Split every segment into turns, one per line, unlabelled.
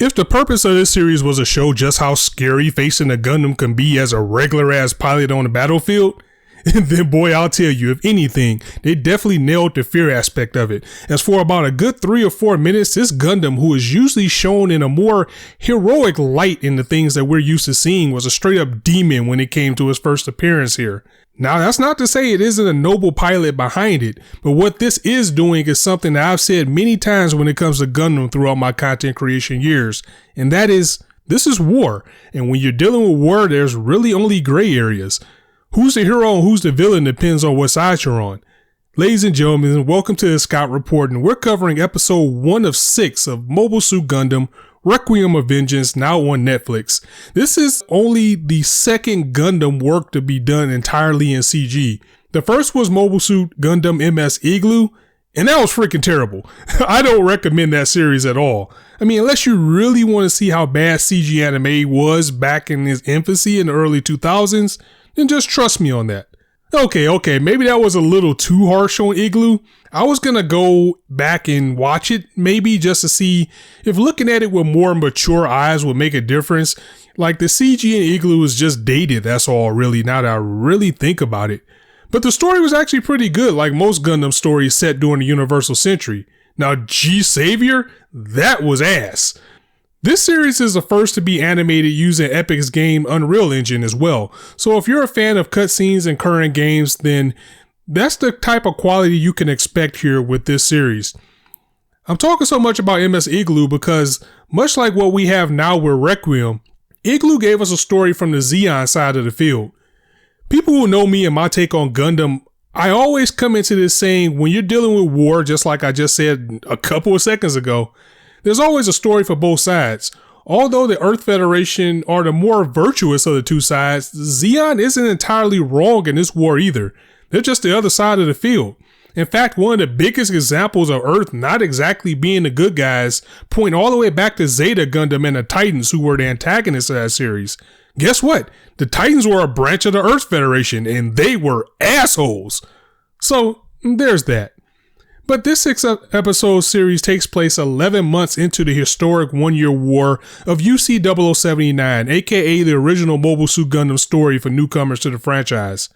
If the purpose of this series was to show just how scary facing a Gundam can be as a regular ass pilot on the battlefield, then boy, I'll tell you, if anything, they definitely nailed the fear aspect of it. As for about a good 3 or 4 minutes, this Gundam, who is usually shown in a more heroic light in the things that we're used to seeing, was a straight up demon when it came to his first appearance here. Now, that's not to say it isn't a noble pilot behind it, but what this is doing is something that I've said many times when it comes to Gundam throughout my content creation years, and that is, this is war, and when you're dealing with war, there's really only gray areas. Who's the hero and who's the villain depends on what side you're on. Ladies and gentlemen, welcome to the Scout Report, and we're covering episode 1 of 6 of Mobile Suit Gundam, Requiem of Vengeance, now on Netflix. This is only the second Gundam work to be done entirely in CG. The first was Mobile Suit Gundam MS Igloo, and that was freaking terrible. I don't recommend that series at all. I mean, unless you really want to see how bad CG anime was back in its infancy in the early 2000s, then just trust me on that. Okay, maybe that was a little too harsh on Igloo. I was gonna go back and watch it, maybe just to see if looking at it with more mature eyes would make a difference. Like, the CG in Igloo is just dated, that's all really, now that I really think about it. But the story was actually pretty good, like most Gundam stories set during the Universal Century. Now, G-Savior, that was ass. This series is the first to be animated using Epic's game Unreal Engine as well. So if you're a fan of cutscenes in current games, then that's the type of quality you can expect here with this series. I'm talking so much about MS Igloo because, much like what we have now with Requiem, Igloo gave us a story from the Zeon side of the field. People who know me and my take on Gundam, I always come into this saying, when you're dealing with war, just like I just said a couple of seconds ago, there's always a story for both sides. Although the Earth Federation are the more virtuous of the two sides, Zeon isn't entirely wrong in this war either. They're just the other side of the field. In fact, one of the biggest examples of Earth not exactly being the good guys point all the way back to Zeta Gundam and the Titans, who were the antagonists of that series. Guess what? The Titans were a branch of the Earth Federation, and they were assholes. So, there's that. But this 6-episode series takes place 11 months into the historic 1-year war of UC 0079, aka the original Mobile Suit Gundam story for newcomers to the franchise.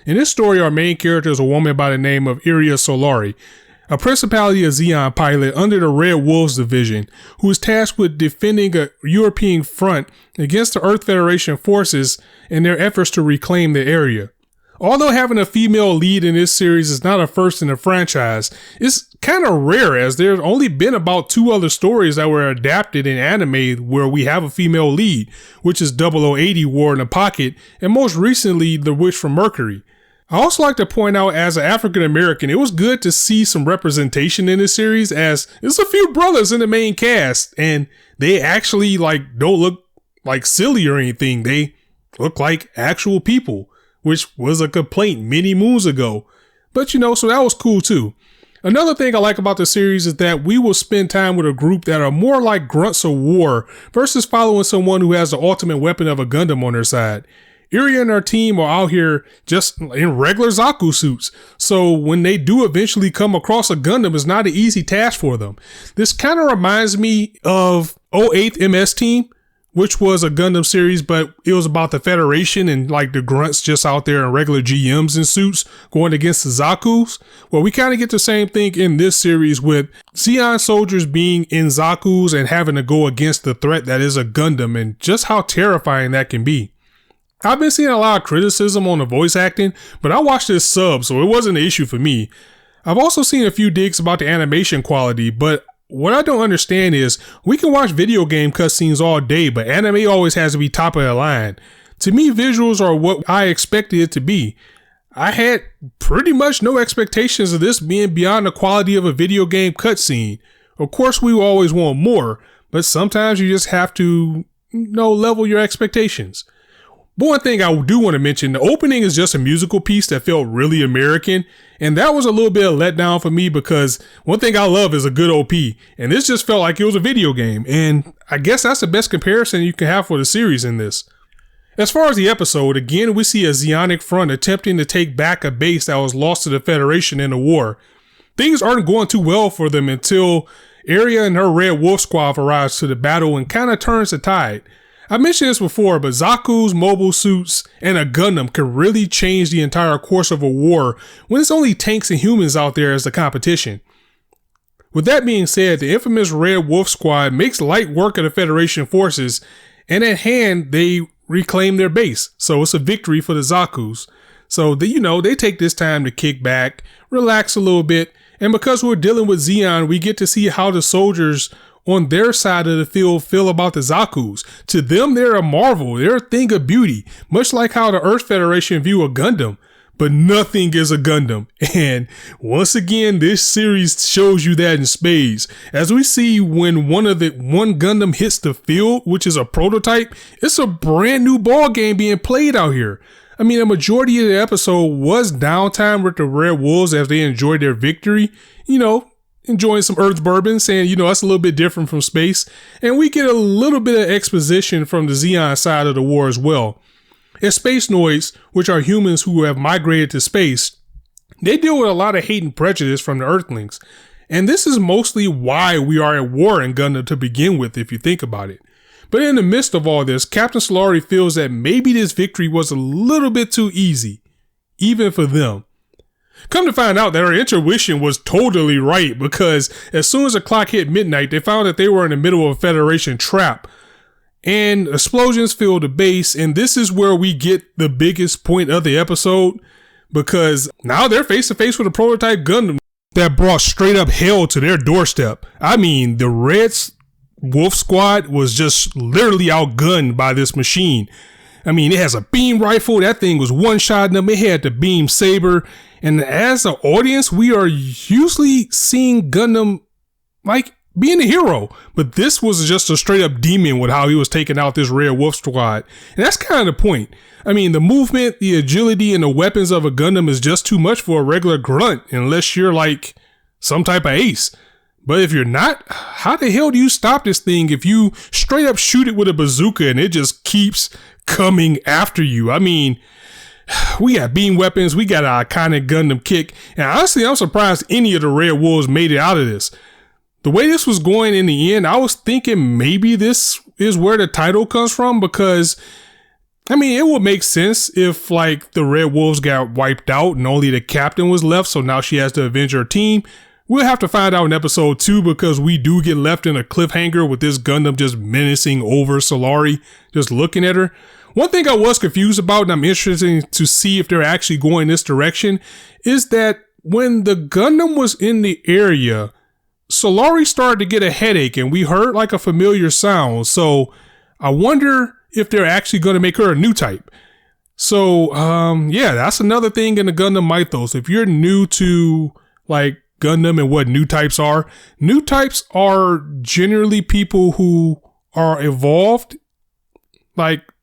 In this story, our main character is a woman by the name of Iria Solari, a Principality of Zeon pilot under the Red Wolves Division, who is tasked with defending a European front against the Earth Federation forces in their efforts to reclaim the area. Although having a female lead in this series is not a first in the franchise, it's kind of rare as there's only been about 2 other stories that were adapted in anime where we have a female lead, which is 0080 War in the Pocket, and most recently The Witch from Mercury. I also like to point out, as an African American, it was good to see some representation in this series, as there's a few brothers in the main cast, and they actually don't look like silly or anything. They look like actual people, which was a complaint many moons ago. But so that was cool too. Another thing I like about the series is that we will spend time with a group that are more like grunts of war versus following someone who has the ultimate weapon of a Gundam on their side. Iria and her team are out here just in regular Zaku suits, so when they do eventually come across a Gundam, it's not an easy task for them. This kind of reminds me of 08th MS Team, which was a Gundam series, but it was about the Federation and the grunts just out there in regular GMs and suits going against the Zakus. Well, we kind of get the same thing in this series with Zeon soldiers being in Zakus and having to go against the threat that is a Gundam, and just how terrifying that can be. I've been seeing a lot of criticism on the voice acting, but I watched this sub, so it wasn't an issue for me. I've also seen a few digs about the animation quality, but what I don't understand is, we can watch video game cutscenes all day, but anime always has to be top of the line. To me, visuals are what I expected it to be. I had pretty much no expectations of this being beyond the quality of a video game cutscene. Of course, we always want more, but sometimes you just have to, level your expectations. But one thing I do want to mention, the opening is just a musical piece that felt really American, and that was a little bit of letdown for me because one thing I love is a good OP, and this just felt like it was a video game, and I guess that's the best comparison you can have for the series in this. As far as the episode, again we see a Zeonic front attempting to take back a base that was lost to the Federation in the war. Things aren't going too well for them until Arya and her Red Wolf Squad arrives to the battle and kind of turns the tide. I mentioned this before, but Zaku's mobile suits and a Gundam can really change the entire course of a war when it's only tanks and humans out there as the competition. With that being said, the infamous Red Wolf Squad makes light work of the Federation forces, and at hand, they reclaim their base. So it's a victory for the Zakus. So, they take this time to kick back, relax a little bit, and because we're dealing with Zeon, we get to see how the soldiers on their side of the field feel about the Zakus. To them, they're a marvel. They're a thing of beauty, much like how the Earth Federation view a Gundam. But nothing is a Gundam. And once again, this series shows you that in spades. As we see when one Gundam hits the field, which is a prototype, it's a brand new ball game being played out here. I mean, a majority of the episode was downtime with the Red Wolves as they enjoyed their victory, enjoying some Earth bourbon, saying, that's a little bit different from space. And we get a little bit of exposition from the Zeon side of the war as well. As Space Noids, which are humans who have migrated to space, they deal with a lot of hate and prejudice from the Earthlings. And this is mostly why we are at war in Gundam to begin with, if you think about it. But in the midst of all this, Captain Solari feels that maybe this victory was a little bit too easy, even for them. Come to find out that her intuition was totally right, because as soon as the clock hit midnight, they found that they were in the middle of a Federation trap. And explosions filled the base, and this is where we get the biggest point of the episode, because now they're face to face with a prototype Gundam that brought straight up hell to their doorstep. I mean, the Red Wolf Squad was just literally outgunned by this machine. I mean, it has a beam rifle. That thing was one-shotting them. It had the beam saber. And as an audience, we are usually seeing Gundam being a hero, but this was just a straight up demon with how he was taking out this Red Wolf Squad. And that's kind of the point. I mean, the movement, the agility, and the weapons of a Gundam is just too much for a regular grunt, unless you're like some type of ace. But if you're not, how the hell do you stop this thing if you straight up shoot it with a bazooka and it just keeps coming after you? I mean, we got beam weapons, we got an iconic Gundam kick, and honestly, I'm surprised any of the Red Wolves made it out of this. The way this was going in the end, I was thinking maybe this is where the title comes from, because, I mean, it would make sense if, the Red Wolves got wiped out and only the captain was left, so now she has to avenge her team. We'll have to find out in episode 2, because we do get left in a cliffhanger with this Gundam just menacing over Solari, just looking at her. One thing I was confused about, and I'm interested to see if they're actually going this direction, is that when the Gundam was in the area, Solari started to get a headache and we heard a familiar sound. So I wonder if they're actually going to make her a new type. So, yeah, that's another thing in the Gundam mythos. If you're new to Gundam and what new types are generally people who are evolved,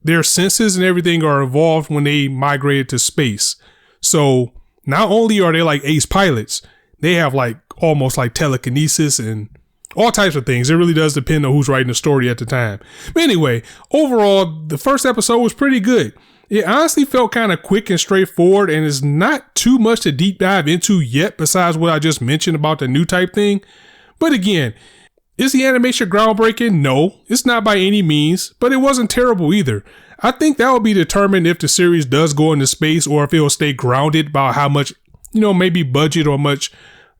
their senses and everything are evolved when they migrated to space. So not only are they ace pilots, they have almost telekinesis and all types of things. It really does depend on who's writing the story at the time. But anyway, overall, the first episode was pretty good. It honestly felt kind of quick and straightforward, and it's not too much to deep dive into yet besides what I just mentioned about the new type thing. But again, is the animation groundbreaking? No, it's not by any means, but it wasn't terrible either. I think that will be determined if the series does go into space or if it will stay grounded by how much, maybe budget or much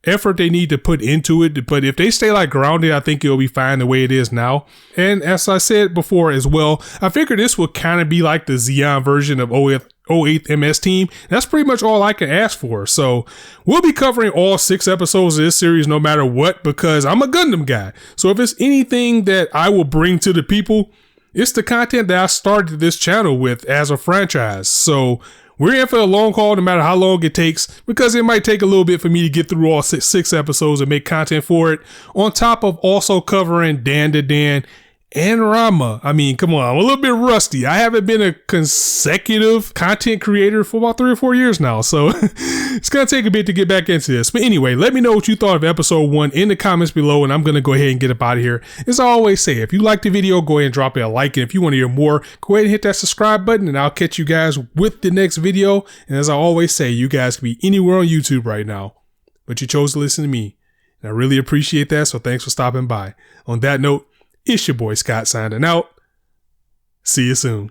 effort they need to put into it. But if they stay grounded, I think it'll be fine the way it is now. And as I said before as well, I figured this would kind of be like the Zeon version of 08th MS Team. That's pretty much all I can ask for. So we'll be covering all 6 episodes of this series no matter what, because I'm a Gundam guy. So if it's anything that I will bring to the people, it's the content that I started this channel with as a franchise. So we're in for a long haul no matter how long it takes, because it might take a little bit for me to get through all six episodes and make content for it, on top of also covering Dan to Dan and Rama. I mean, come on, I'm a little bit rusty. I haven't been a consecutive content creator for about 3 or 4 years now, so it's going to take a bit to get back into this. But anyway, let me know what you thought of episode 1 in the comments below, and I'm going to go ahead and get up out of here. As I always say, if you like the video, go ahead and drop it a like, and if you want to hear more, go ahead and hit that subscribe button, and I'll catch you guys with the next video. And as I always say, you guys can be anywhere on YouTube right now, but you chose to listen to me. And I really appreciate that, so thanks for stopping by. On that note, it's your boy Scott signing out. See you soon.